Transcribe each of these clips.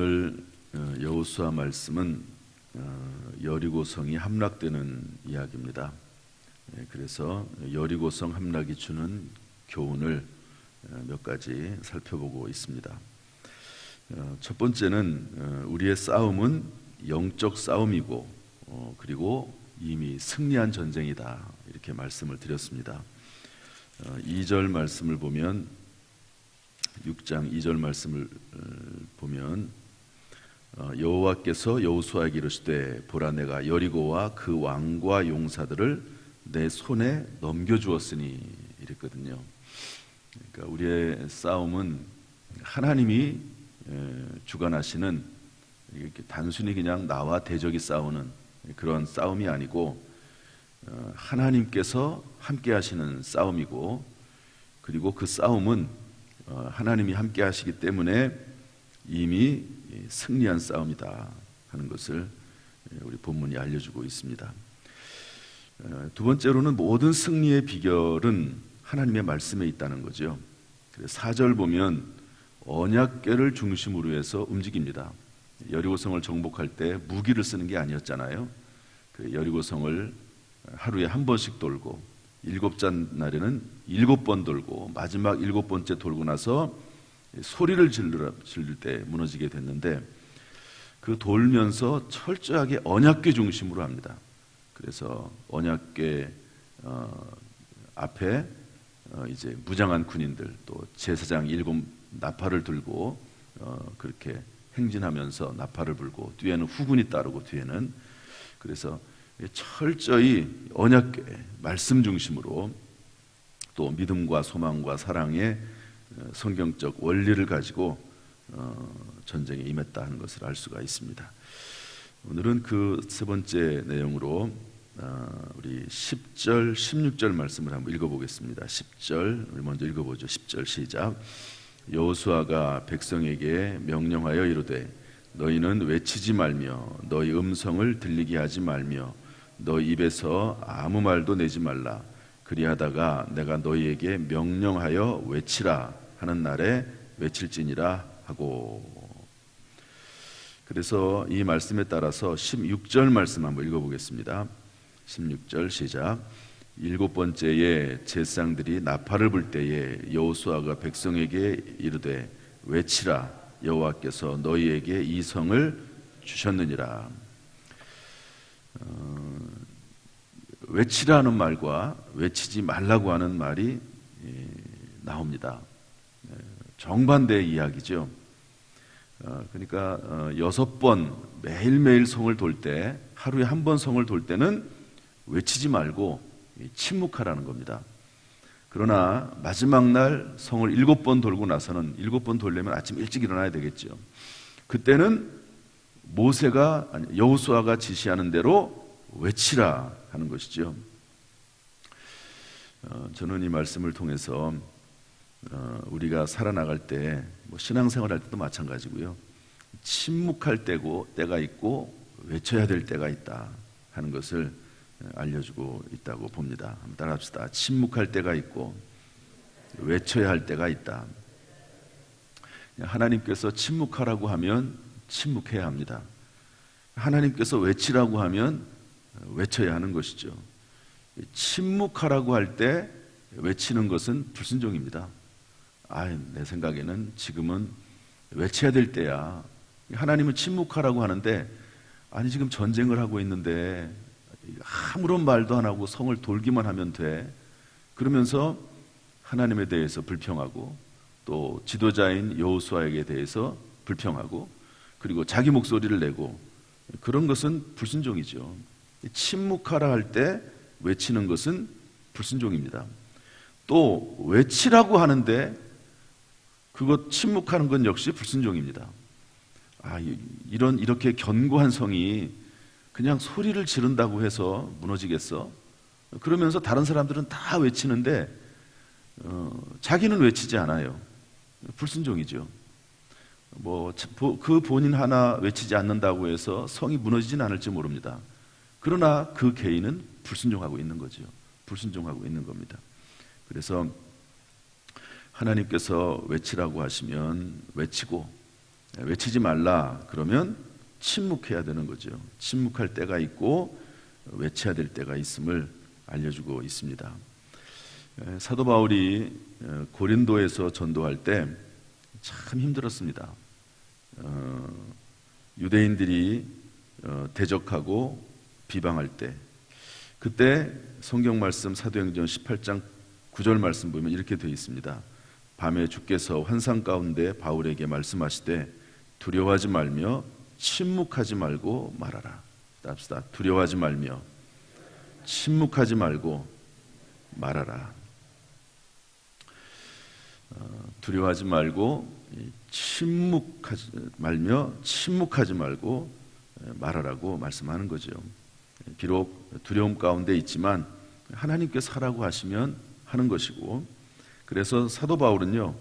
오늘 여호수아 말씀은 여리고성이 함락되는 이야기입니다. 그래서 여리고성 함락이 주는 교훈을 몇 가지 살펴보고 있습니다. 첫 번째는 우리의 싸움은 영적 싸움이고 그리고 이미 승리한 전쟁이다, 이렇게 말씀을 드렸습니다. 2절 말씀을 보면, 6장 2절 말씀을 보면, 여호와께서 여호수아에게 이르시되 보라, 내가 여리고와 그 왕과 용사들을 내 손에 넘겨주었으니, 이랬거든요. 그러니까 우리의 싸움은 하나님이 주관하시는, 이렇게 단순히 그냥 나와 대적이 싸우는 그런 싸움이 아니고 하나님께서 함께 하시는 싸움이고, 그리고 그 싸움은 하나님이 함께 하시기 때문에 이미 승리한 싸움이다 하는 것을 우리 본문이 알려주고 있습니다. 두 번째로는 모든 승리의 비결은 하나님의 말씀에 있다는 거죠. 4절 보면 언약궤를 중심으로 해서 움직입니다. 여리고성을 정복할 때 무기를 쓰는 게 아니었잖아요. 그 여리고성을 하루에 한 번씩 돌고 7째 날에는 7번 돌고 마지막 7번째 돌고 나서 소리를 지를 때 무너지게 됐는데, 그 돌면서 철저하게 언약궤 중심으로 합니다. 그래서 언약궤 앞에 이제 무장한 군인들, 또 제사장 7 나팔을 들고 그렇게 행진하면서 나팔을 불고, 뒤에는 후군이 따르고, 뒤에는, 그래서 철저히 언약궤 말씀 중심으로 또 믿음과 소망과 사랑의 성경적 원리를 가지고 전쟁에 임했다 하는 것을 알 수가 있습니다. 오늘은 그 세 번째 내용으로 우리 10절, 16절 말씀을 한번 읽어보겠습니다. 10절 우리 먼저 읽어보죠. 10절 시작. 여호수아가 백성에게 명령하여 이르되 너희는 외치지 말며 너희 음성을 들리게 하지 말며 너희 입에서 아무 말도 내지 말라. 그리하다가 내가 너희에게 명령하여 외치라 하는 날에 외칠지니라 하고. 그래서 이 말씀에 따라서 16절 말씀 한번 읽어보겠습니다. 16절 시작. 7번째에 제사장들이 나팔을 불 때에 여호수아가 백성에게 이르되 외치라, 여호와께서 너희에게 이 성을 주셨느니라. 외치라는 말과 외치지 말라고 하는 말이 나옵니다. 정반대의 이야기죠. 그러니까 6번 매일매일 성을 돌 때, 하루에 한 번 성을 돌 때는 외치지 말고 침묵하라는 겁니다. 그러나 마지막 날 성을 7번 돌고 나서는, 7번 돌려면 아침 일찍 일어나야 되겠죠. 그때는 여호수아가 지시하는 대로 외치라 하는 것이죠. 저는 이 말씀을 통해서 우리가 살아나갈 때, 신앙생활 할 때도 마찬가지고요, 침묵할 때가 있고 외쳐야 될 때가 있다 하는 것을 알려주고 있다고 봅니다. 한번 따라합시다. 침묵할 때가 있고 외쳐야 할 때가 있다. 하나님께서 침묵하라고 하면 침묵해야 합니다. 하나님께서 외치라고 하면 외쳐야 하는 것이죠. 침묵하라고 할 때 외치는 것은 불순종입니다. 내 생각에는 지금은 외쳐야 될 때야. 하나님은 침묵하라고 하는데, 지금 전쟁을 하고 있는데 아무런 말도 안 하고 성을 돌기만 하면 돼. 그러면서 하나님에 대해서 불평하고, 또 지도자인 여호수아에게 대해서 불평하고, 그리고 자기 목소리를 내고, 그런 것은 불순종이죠. 침묵하라 할 때 외치는 것은 불순종입니다. 또 외치라고 하는데 그것 침묵하는 건 역시 불순종입니다. 이렇게 견고한 성이 그냥 소리를 지른다고 해서 무너지겠어? 그러면서 다른 사람들은 다 외치는데 자기는 외치지 않아요. 불순종이죠. 그 본인 하나 외치지 않는다고 해서 성이 무너지진 않을지 모릅니다. 그러나 그 개인은 불순종하고 있는 거죠. 불순종하고 있는 겁니다. 그래서 하나님께서 외치라고 하시면 외치고, 외치지 말라 그러면 침묵해야 되는 거죠. 침묵할 때가 있고 외쳐야 될 때가 있음을 알려주고 있습니다. 사도 바울이 고린도에서 전도할 때 참 힘들었습니다. 유대인들이 대적하고 비방할 때, 그때 성경 말씀 사도행전 18장 9절 말씀 보면 이렇게 되어 있습니다. 밤에 주께서 환상 가운데 바울에게 말씀하시되 두려워하지 말며 침묵하지 말고 말하라. 합시다. 두려워하지 말며 침묵하지 말고 말하라. 두려워하지 말고 침묵하지 말고 말하라고 말씀하는 거죠. 비록 두려움 가운데 있지만 하나님께서 하라고 하시면 하는 것이고, 그래서 사도 바울은요,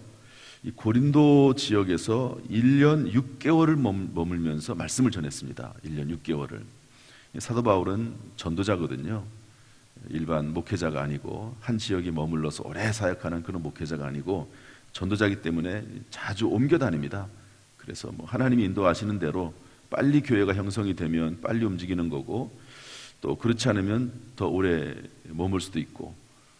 이 고린도 지역에서 1년 6개월을 머물면서 말씀을 전했습니다. 1년 6개월을. 사도 바울은 전도자거든요. 일반 목회자가 아니고, 한 지역에 머물러서 오래 사역하는 그런 목회자가 아니고 전도자이기 때문에 자주 옮겨 다닙니다. 그래서 하나님이 인도하시는 대로 빨리 교회가 형성이 되면 빨리 움직이는 거고, 또 그렇지 않으면 더 오래 머물 수도 있고,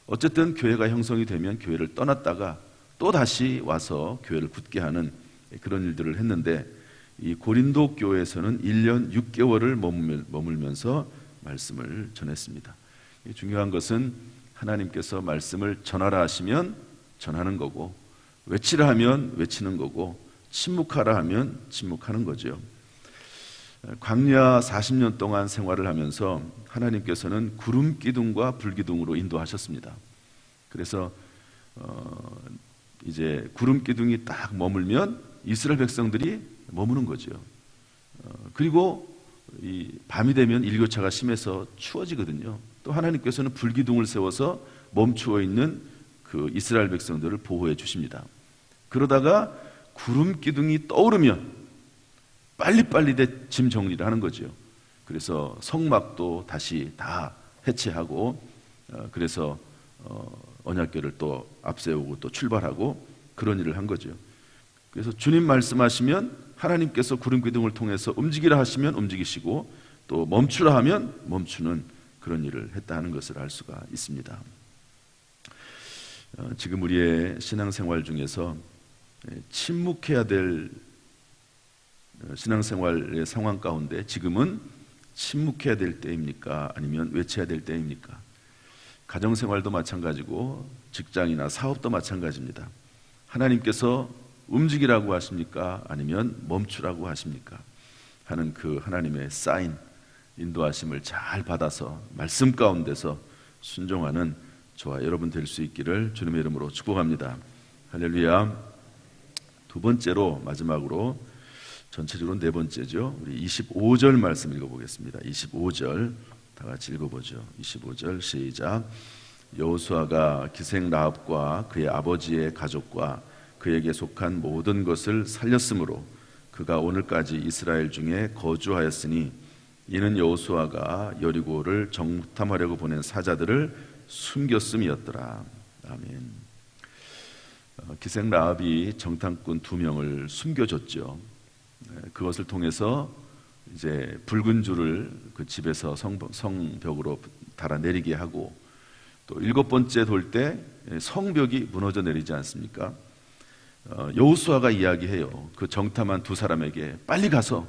어쨌든 교회가 형성이 되면 교회를 떠났다가 또 다시 와서 교회를 굳게 하는 그런 일들을 했는데, 이 고린도 교회에서는 1년 6개월을 머물면서 말씀을 전했습니다. 중요한 것은 하나님께서 말씀을 전하라 하시면 전하는 거고, 외치라 하면 외치는 거고, 침묵하라 하면 침묵하는 거죠. 광야 40년 동안 생활을 하면서 하나님께서는 구름 기둥과 불 기둥으로 인도하셨습니다. 그래서 이제 구름 기둥이 딱 머물면 이스라엘 백성들이 머무는 거죠. 그리고 이 밤이 되면 일교차가 심해서 추워지거든요. 또 하나님께서는 불 기둥을 세워서 멈추어 있는 그 이스라엘 백성들을 보호해 주십니다. 그러다가 구름 기둥이 떠오르면 빨리빨리 짐 정리를 하는 거죠. 그래서 성막도 다시 다 해체하고, 그래서 언약궤를 또 앞세우고 또 출발하고 그런 일을 한 거죠. 그래서 주님 말씀하시면 하나님께서 구름 기둥을 통해서 움직이라 하시면 움직이시고, 또 멈추라 하면 멈추는 그런 일을 했다 하는 것을 알 수가 있습니다. 지금 우리의 신앙생활 중에서 침묵해야 될 신앙생활의 상황 가운데 지금은 침묵해야 될 때입니까? 아니면 외쳐야 될 때입니까? 가정생활도 마찬가지고 직장이나 사업도 마찬가지입니다. 하나님께서 움직이라고 하십니까? 아니면 멈추라고 하십니까? 하는 그 하나님의 사인, 인도하심을 잘 받아서 말씀 가운데서 순종하는 저와 여러분 될 수 있기를 주님의 이름으로 축복합니다. 할렐루야. 두 번째로, 마지막으로, 전체적으로 네 번째죠. 우리 25절 말씀 읽어보겠습니다. 25절 다 같이 읽어보죠. 25절 시작. 여호수아가 기생 라합과 그의 아버지의 가족과 그에게 속한 모든 것을 살렸으므로 그가 오늘까지 이스라엘 중에 거주하였으니, 이는 여호수아가 여리고를 정탐하려고 보낸 사자들을 숨겼음이었더라. 아멘. 기생 라합이 정탐꾼 2명을 숨겨줬죠. 그것을 통해서 이제 붉은 줄을 그 집에서 성벽으로 달아내리게 하고, 또 7번째 돌 때 성벽이 무너져 내리지 않습니까? 여호수아가 이야기해요. 그 정탐한 2사람에게 빨리 가서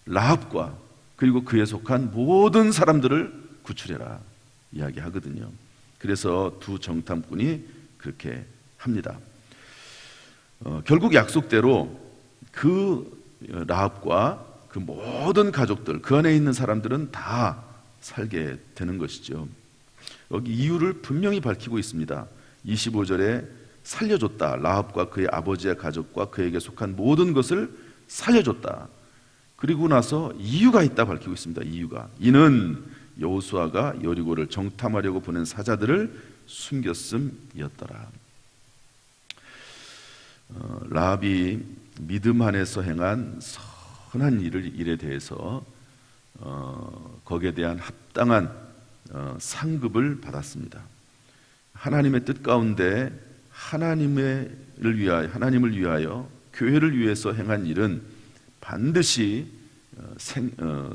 라합과 그리고 그에 속한 모든 사람들을 구출해라 이야기하거든요. 그래서 2 정탐꾼이 그렇게 합니다. 결국 약속대로 그 라합과 그 모든 가족들, 그 안에 있는 사람들은 다 살게 되는 것이죠. 여기 이유를 분명히 밝히고 있습니다. 25절에 살려줬다. 라합과 그의 아버지의 가족과 그에게 속한 모든 것을 살려줬다. 그리고 나서 이유가 있다 밝히고 있습니다. 이유가. 이는 여호수아가 여리고를 정탐하려고 보낸 사자들을 숨겼음이었더라. 라합이 믿음 안에서 행한 선한 일에 대해서 거기에 대한 합당한 상급을 받았습니다. 하나님의 뜻 가운데 하나님을 위하여 교회를 위해서 행한 일은 반드시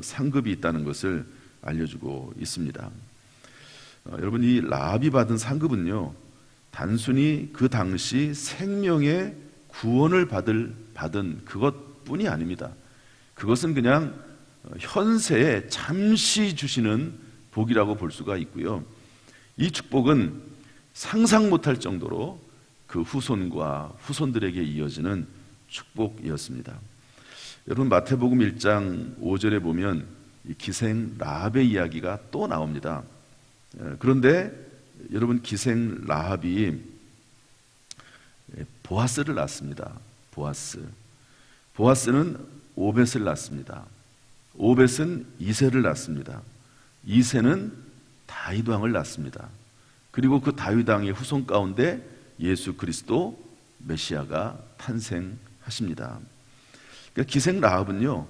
상급이 있다는 것을 알려주고 있습니다. 여러분, 이 라합이 받은 상급은요, 단순히 그 당시 생명의 구원을 받은 그것뿐이 아닙니다. 그것은 그냥 현세에 잠시 주시는 복이라고 볼 수가 있고요. 이 축복은 상상 못할 정도로 그 후손과 후손들에게 이어지는 축복이었습니다. 여러분, 마태복음 1장 5절에 보면 이 기생 라합의 이야기가 또 나옵니다. 그런데 여러분, 기생 라합이 보아스를 낳습니다. 보아스는 오벳을 낳습니다. 오벳은 이새를 낳습니다. 이새는 다윗 왕을 낳습니다. 그리고 그 다윗 왕의 후손 가운데 예수 그리스도 메시아가 탄생하십니다. 그러니까 기생 라합은요,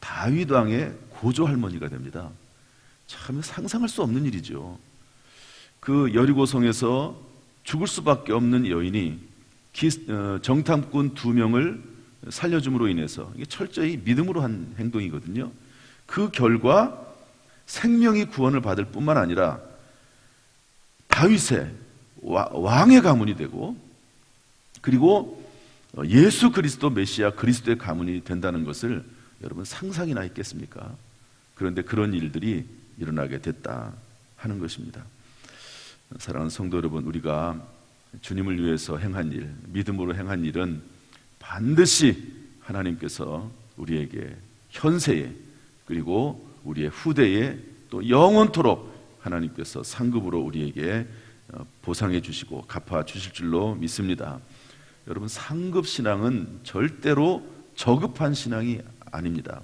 다윗 왕의 고조 할머니가 됩니다. 참 상상할 수 없는 일이죠. 그 여리고성에서 죽을 수밖에 없는 여인이 정탐꾼 2명을 살려줌으로 인해서, 이게 철저히 믿음으로 한 행동이거든요. 그 결과 생명이 구원을 받을 뿐만 아니라 다윗의 왕의 가문이 되고, 그리고 예수 그리스도 메시아 그리스도의 가문이 된다는 것을 여러분 상상이나 했겠습니까? 그런데 그런 일들이 일어나게 됐다 하는 것입니다. 사랑하는 성도 여러분, 우리가 주님을 위해서 행한 일, 믿음으로 행한 일은 반드시 하나님께서 우리에게 현세에, 그리고 우리의 후대에, 또 영원토록 하나님께서 상급으로 우리에게 보상해 주시고 갚아 주실 줄로 믿습니다. 여러분, 상급 신앙은 절대로 저급한 신앙이 아닙니다.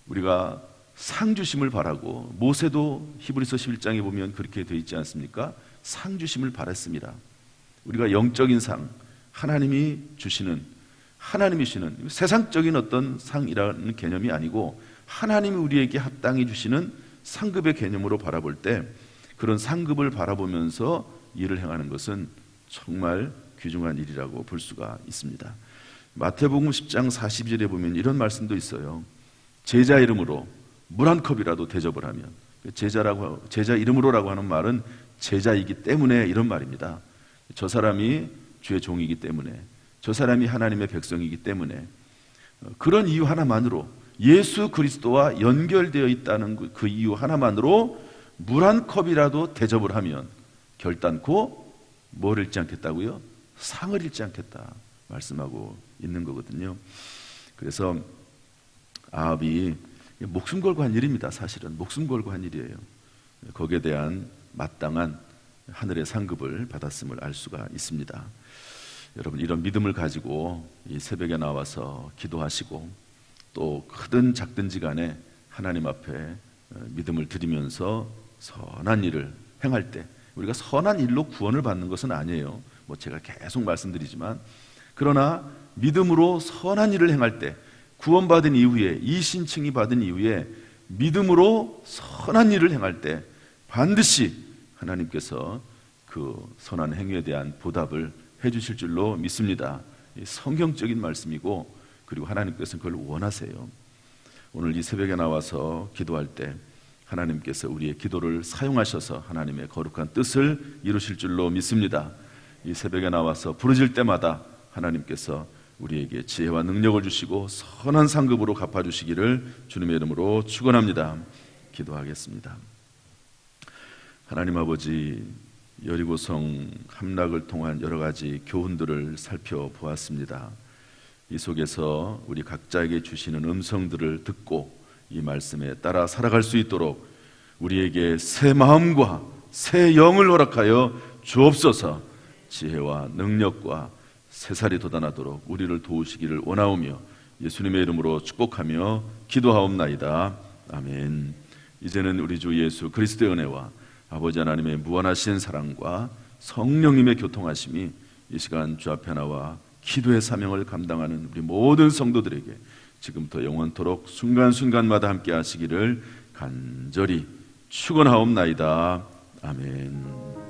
우리가 상 주심을 바라고, 모세도 히브리서 11장에 보면 그렇게 되어 있지 않습니까? 상 주심을 바랐습니다. 우리가 영적인 상, 하나님이 주시는, 세상적인 어떤 상이라는 개념이 아니고 하나님이 우리에게 합당히 주시는 상급의 개념으로 바라볼 때, 그런 상급을 바라보면서 일을 행하는 것은 정말 귀중한 일이라고 볼 수가 있습니다. 마태복음 10장 42절에 보면 이런 말씀도 있어요. 제자 이름으로 물 한 컵이라도 대접을 하면, 제자 이름으로라고 하는 말은 제자이기 때문에 이런 말입니다. 저 사람이 주의 종이기 때문에, 저 사람이 하나님의 백성이기 때문에, 그런 이유 하나만으로, 예수 그리스도와 연결되어 있다는 그 이유 하나만으로 물 한 컵이라도 대접을 하면 결단코 뭘 잃지 않겠다고요? 상을 잃지 않겠다 말씀하고 있는 거거든요. 그래서 아합이 목숨 걸고 한 일입니다. 사실은 목숨 걸고 한 일이에요. 거기에 대한 마땅한 하늘의 상급을 받았음을 알 수가 있습니다. 여러분, 이런 믿음을 가지고 이 새벽에 나와서 기도하시고, 또 크든 작든지 간에 하나님 앞에 믿음을 드리면서 선한 일을 행할 때, 우리가 선한 일로 구원을 받는 것은 아니에요. 제가 계속 말씀드리지만, 그러나 믿음으로 선한 일을 행할 때, 구원받은 이후에, 이신칭이 받은 이후에 믿음으로 선한 일을 행할 때 반드시 하나님께서 그 선한 행위에 대한 보답을 해주실 줄로 믿습니다. 성경적인 말씀이고, 그리고 하나님께서는 그걸 원하세요. 오늘 이 새벽에 나와서 기도할 때 하나님께서 우리의 기도를 사용하셔서 하나님의 거룩한 뜻을 이루실 줄로 믿습니다. 이 새벽에 나와서 부르질 때마다 하나님께서 우리에게 지혜와 능력을 주시고 선한 상급으로 갚아주시기를 주님의 이름으로 축원합니다. 기도하겠습니다. 하나님 아버지, 여리고성 함락을 통한 여러 가지 교훈들을 살펴보았습니다. 이 속에서 우리 각자에게 주시는 음성들을 듣고 이 말씀에 따라 살아갈 수 있도록 우리에게 새 마음과 새 영을 허락하여 주옵소서. 지혜와 능력과 새살이 돋아나도록 우리를 도우시기를 원하오며 예수님의 이름으로 축복하며 기도하옵나이다. 아멘. 이제는 우리 주 예수 그리스도의 은혜와 아버지 하나님의 무한하신 사랑과 성령님의 교통하심이 이 시간 주 앞에 나와 기도의 사명을 감당하는 우리 모든 성도들에게 지금부터 영원토록 순간순간마다 함께 하시기를 간절히 축원하옵나이다. 아멘.